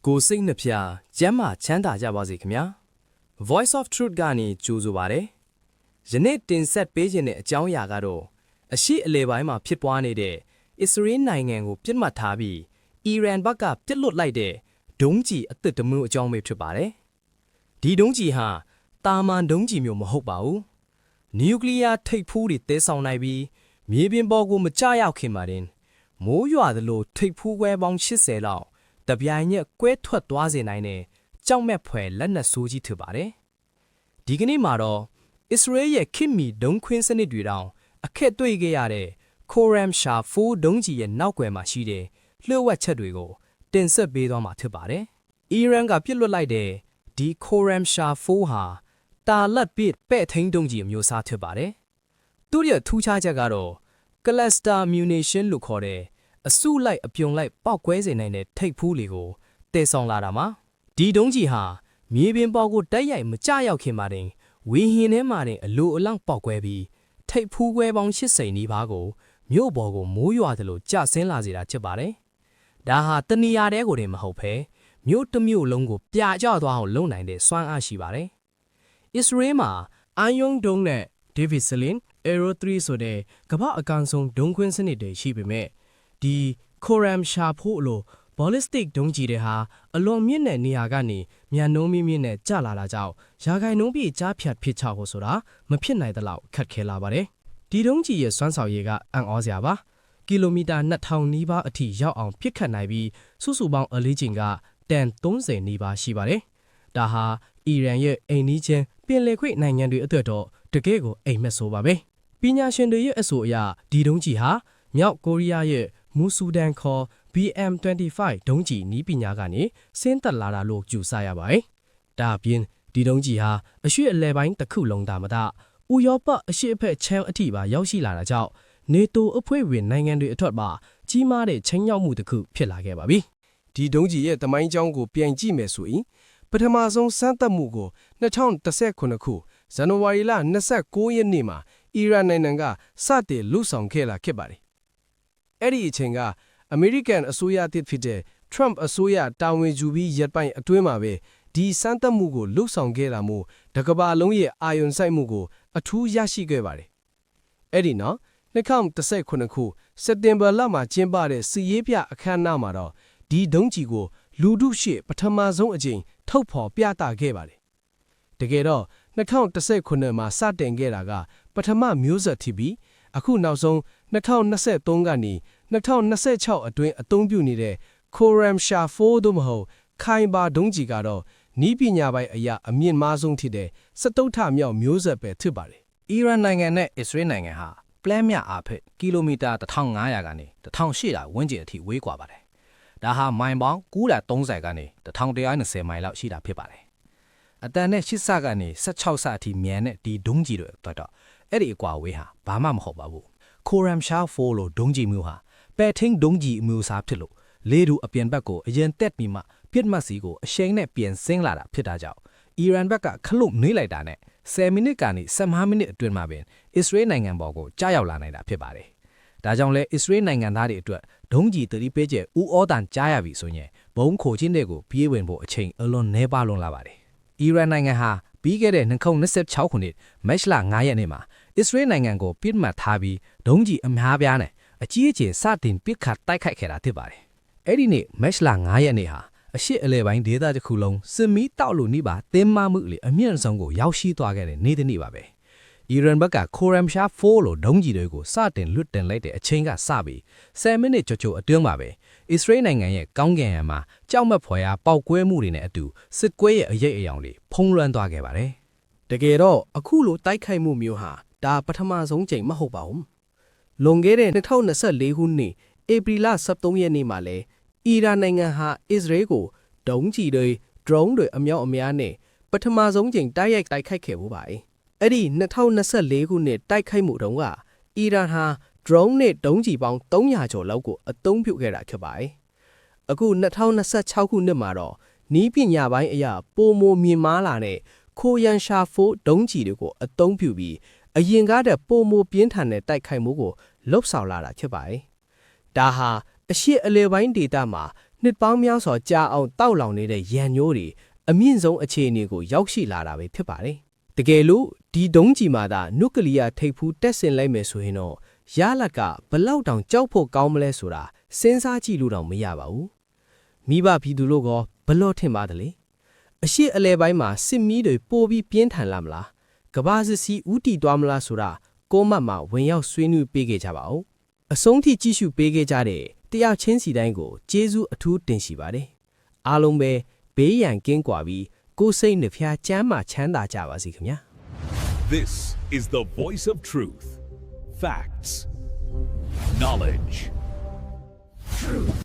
ကိုစိတ်နှဖျားကျမ်းမာချမ်းသာကြပါစေခင်ဗျာ Voice of Truth ကနေကြိုဆိုပါရစေ။ယနေ့တင်ဆက်ပေးခြင်းတဲ့အကြောင်းအရာကတော့အရှိအလေပိုင်းမှာဖြစ်ပွားနေတဲ့အစ္စရေးနိုင်ငံကိုပြစ်မှတ်ထားပြီးအီရန်ဘက်ကပြစ်လွတ်လိုက်တဲ့ဒုံးကျည်အသစ်တစ်မျိုးအကြောင်းပဲဖြစ်ပါတယ်။ဒီဒုံးကျည်ဟာတာမန်ဒုံးကျည်မျိုးမဟုတ်ပါဘူး။နျူကလ িয়ার ထိပ်ဖူးတွေတဲဆောင်နိုင်ပြီးမြေပြင်ပေါ်ကိုမကျရောက်ခင်မှာတင်မိုးရွာသလိုထိပ်ဖူးခွဲပေါင်း80လောက်တပြိုင်နက်ကွဲထွက်သွားစေနိုင်တဲ့ကြောက်မဲ့ဖွယ်လက်နက်ဆိုးကြီးဖြစ်ပါတယ်။ဒီကနေ့မှာတော့အစ္စရေးရဲ့ခင်မီဒုံးခွင်းစနစ်တွေတောင်အခက်တွေ့ခဲ့ရတဲ့ခိုရမ်ရှာ4ဒုံးကျည်ရဲ့နောက်ွယ်မှာရှိတဲ့လျှို့ဝှက်ချက်တွေကိုတင်ဆက်ပေးသွားမှာဖြစ်ပါတယ်။အီရန်ကပြစ်လွတ်လိုက်တဲ့ဒီခိုရမ်ရှာ4ဟာတာလတ်ပစ်ပဲ့ထိန်းဒုံးကျည်အမျိုးအစားဖြစ်ပါတယ်။သူ့ရဲ့ထူးခြားချက်ကတော့ cluster munition လို့ခေါ်တဲ့အစုလိုက်အပြုံလိုက်ပောက်ကွဲစေနိုင်တဲ့ထိပ်ဖူးတွေကိုတည်ဆောင်လာတာမှာဒီဒုံးကျည်ဟာမြေပြင်ပေါ်ကိုတိုက်ရိုက်မကျရောက်ခင်မှာတင်ဝေဟင်ထဲမှာတင်အလိုအလောင့်ပောက်ကွဲပြီးထိပ်ဖူးခွဲပေါင်း80နီးပါးကိုမြို့ပေါ်ကိုမိုးရွာသလိုကျဆင်းလာစေတာဖြစ်ပါတယ်။ဒါဟာတနေရာတဲကိုတင်မဟုတ်ဘဲမြို့တစ်မြို့လုံးကိုပြာကျသွားအောင်လုပ်နိုင်တဲ့စွမ်းအားရှိပါတယ်။အစ္စရေးမှာအန်ယုံဒုံးနဲ့ David Selin Aero 3ဆိုတဲ့ကမ္ဘာအကောင်ဆုံးဒုံးခွင်းစနစ်တွေရှိပေမဲ့ဒီခိုရမ်ရှာဖို့လို့ ballistic ဒုံးကျည်တွေဟာအလွန်မြင့်တဲ့နေရာကနေမြန်နှုံးမြင့်နဲ့ကျလာတာကြောင့်ရာဂိုင်နှုံးပြည့်ကြားဖြတ်ဖြစ်ချဖို့ဆိုတာမဖြစ်နိုင်သလောက်ခက်ခဲလာပါတယ်။ဒီဒုံးကျည်ရဲ့စွမ်းဆောင်ရည်ကအံ့ဩစရာပါ။ကီလိုမီတာ2000နီးပါးအထိရောက်အောင်ပစ်ခတ်နိုင်ပြီးစုစုပေါင်းအလေးချိန်ကတန်30နီးပါးရှိပါတယ်။ဒါဟာအီရန်ရဲ့အိမ်နီးချင်းပင်လယ်ကွေ့နိုင်ငံတွေအတွက်တော့တကယ်ကိုအိမ်မက်ဆိုးပါပဲ။ပညာရှင်တွေရဲ့အဆိုအရဒီဒုံးကျည်ဟာမြောက်ကိုရီးယားရဲ့မူဆူဒန်ခေါ် BM-25 ဒုံးကျည်နီးပညာကနေဆင်းသက်လာတာလို့ယူဆရပါတယ်။ဒါအပြင်ဒီဒုံးကျည်ဟာအရှေ့အလယ်ပိုင်းတစ်ခုလုံးသာမကဥရောပအရှေ့အဖက်ချမ်းအထိပါရောက်ရှိလာတာကြောင့်နေတိုအဖွဲ့ဝင်နိုင်ငံတွေအထက်မှာကြီးမားတဲ့ချိန်ရောက်မှုတစ်ခုဖြစ်လာခဲ့ပါပြီ။ဒီဒုံးကျည်ရဲ့သမိုင်းကြောင်းကိုပြန်ကြည့်မယ်ဆိုရင်ပထမဆုံးစမ်းသပ်မှုကို2019ခုဇန်နဝါရီလ29ရက်နေ့မှာအီရန်နိုင်ငံကစတင်လှုပ်ဆောင်ခဲ့တာဖြစ်ပါတယ်။အဲ့ဒီအချိန်ကအမေရိကန်အစိုးရတစ်ဖြစ်တဲ့ Trump အစိုးရတာဝန်ယူပြီးရက်ပိုင်းအတွင်းမှာပဲဒီစမ်းသပ်မှုကိုလှုပ်ဆောင်ခဲ့တာမို့တကမ္ဘာလုံးရဲ့အာရုံစိုက်မှုကိုအထူးရရှိခဲ့ပါတယ်။အဲ့ဒီနောက်2019ခုစက်တင်ဘာလမှာကျင်းပတဲ့စီရေးပြအခမ်းအနားမှာတော့ဒီဒုံးကျည်ကိုလူထုရှေ့ပထမဆုံးအကြိမ်ထုတ်ဖော်ပြသခဲ့ပါတယ်။တကယ်တော့2019မှာစတင်ခဲ့တာကပထမမျိုးဆက်ဖြစ်ပြီးအခုနောက်ဆုံး2023ကနေ2026အတွင်းအသုံးပြုနေတဲ့ Khoram Sha 4တို့မဟုတ်ခိုင်ဘာဒုံးကျည်ကတော့နီးပညာပိုင်းအရာအမြင့်မားဆုံးဖြစ်တဲ့စတုထမြောက်မျိုးဆက်ပဲဖြစ်ပါတယ်။အီရန်နိုင်ငံနဲ့အစ္စရေးနိုင်ငံဟာပလန်မြအားဖြင့်ကီလိုမီတာ1500ကနေ1800ဝန်းကျင်အထိဝေးကွာပါတယ်။ဒါဟာမိုင်ပေါင်း930ကနေ1120မိုင်လောက်ရှိတာဖြစ်ပါတယ်။အတန်နဲ့8ဆကနေ16ဆအထိမြန်တဲ့ဒီဒုံးကျည်တွေအတွက်တော့အဲ့ဒီအကွာဝေးဟာဘာမှမဟုတ်ပါဘူး။ Khoram Sha 4လို့ဒုံးကျည်မျိုးဟာပဲ့ထင်းဒုံးကျည်အမျိုးအစားဖြစ်လို့လေတူအပြင်ဘက်ကိုအရင်တက်ပြီးမှပြစ်မှတ်စီကိုအရှိန်နဲ့ပြန်ဆင်းလာတာဖြစ်တာကြောင့်အီရန်ဘက်ကခလုတ်နှွေးလိုက်တာနဲ့10မိနစ်ကနေ15မိနစ်အတွင်းမှာပင်အစ္စရေးနိုင်ငံပေါ်ကိုကြားရောက်လာနိုင်တာဖြစ်ပါတယ်။ဒါကြောင့်လဲအစ္စရေးနိုင်ငံသားတွေအတွက်ဒုံးကျည်တတိပေးကျဥဩတန်ကြားရပြီဆိုရင်ဘုံခိုချင်းတွေကိုပြေးဝင်ဖို့အချိန်အလွန်နှဲပါလွန်လာပါတယ်။အီရန်နိုင်ငံဟာပြီးခဲ့တဲ့2026ခုနှစ်မတ်လ9ရက်နေ့မှာအစ္စရေးနိုင်ငံကိုပြစ်မှတ်ထားပြီးဒုံးကျည်အများပြားနဲ့အကြီးအကျယ်စတင်ပစ်ခတ်တိုက်ခိုက်ခဲ့တာဖြစ်ပါတယ်။အဲ့ဒီနေ့မတ်လ9ရက်နေ့ဟာအရှိအလဲပိုင်းဒေသတစ်ခုလုံးစစ်မီးတောက်လို့နှိပါတင်းမမှုလေအမြင့်ဆုံးကိုရောက်ရှိသွားခဲ့တဲ့နေ့တစ်နေ့ပါပဲ။အီရန်ဘက်ကခိုရမ်ရှာ4လို့ဒုံးကျည်တွေကိုစတင်လွတ်တင်လိုက်တဲ့အချိန်ကစပြီး10မိနစ်ကျော်အတွင်းမှာပဲအစ္စရေးနိုင်ငံရဲ့ကောင်းကင်ယံမှာကြောက်မက်ဖွယ်ရာပောက်ကွဲမှုတွေနဲ့အတူစစ်ကွဲရဲ့အရေးအယောင်တွေဖုံးလွှမ်းသွားခဲ့ပါတယ်။တကယ်တော့အခုလိုတိုက်ခိုက်မှုမျိုးဟာဒါပထမဆုံးချိန်မဟုတ်ပါဘူး။လွန်ခဲ့တဲ့2024ခုနှစ်ဧပြီလ23ရက်နေ့မှာလဲအီရန်နိုင်ငံဟာအစ္စရေးကိုဒုံးကျည်တွေ drone တွေအမြောက်အများနဲ့ပထမဆုံးချိန်တိုက်ရိုက်တိုက်ခိုက်ခဲ့မှုပါ။အဲ့ဒီ2024ခုနှစ်တိုက်ခိုက်မှုတုန်းကအီရန်ဟာ drone နဲ့ဒုံးကျည်ပေါင်း300ကျော်လောက်ကိုအသုံးပြုခဲ့တာဖြစ်ပါတယ်။အခု2026ခုနှစ်မှာတော့နီးပညာပိုင်းအရာပိုမိုမြင့်မားလာတဲ့ခိုရမ်ရှာ4ဒုံးကျည်တွေကိုအသုံးပြုပြီးအရင်ကတည်းကပိုမိုပြင်းထန်တဲ့တိုက်ခိုက်မှုကိုလှုပ်ဆောင်လာတာဖြစ်ပါတယ်။ဒါဟာအရှိအလေပိုင်းဒေတာမှာ နှစ်ပေါင်းများစွာကြာအောင်တောက်လောင်နေတဲ့ရန်ညိုးတွေအမြင့်ဆုံးအခြေအနေကိုရောက်ရှိလာတာပဲဖြစ်ပါတယ်တကယ်လို့ဒီဒုံးကြီးမှာသာနျူကလ িয়ার ထိပ်ဖူးတက်ဆင်လိုက်မယ်ဆိုရင်တော့ရလက်ကဘလောက်တောင်ကြောက်ဖို့ကောင်းမလဲဆိုတာစဉ်းစားကြည့်လို့တော့မရပါဘူးမိဘပြည်သူတို့ကဘလို့ထင်ပါတယ်လေအရှိအလဲပိုင်းမှာစစ်မီးတွေပိုပြီးပြင်းထန်လာမလားကဘာစစ်စီဥတီသွားမလားဆိုတာကိုမတ်မှာဝင်ရောက်ဆွေးနွေးပေးခဲ့ကြပါဦးအဆုံးထိကြည့်ရှုပေးခဲ့ကြတဲ့တရားချင်းစီတိုင်းကိုကျေးဇူးအထူးတင်ရှိပါတယ်အားလုံးပဲဘေးရန်ကင်းကွာပြီးကိုယ်စိတ်နှဖျားချမ်းသာချမ်းသာကြပါစေခင်ဗျာ This is the voice of truth. Facts. Knowledge.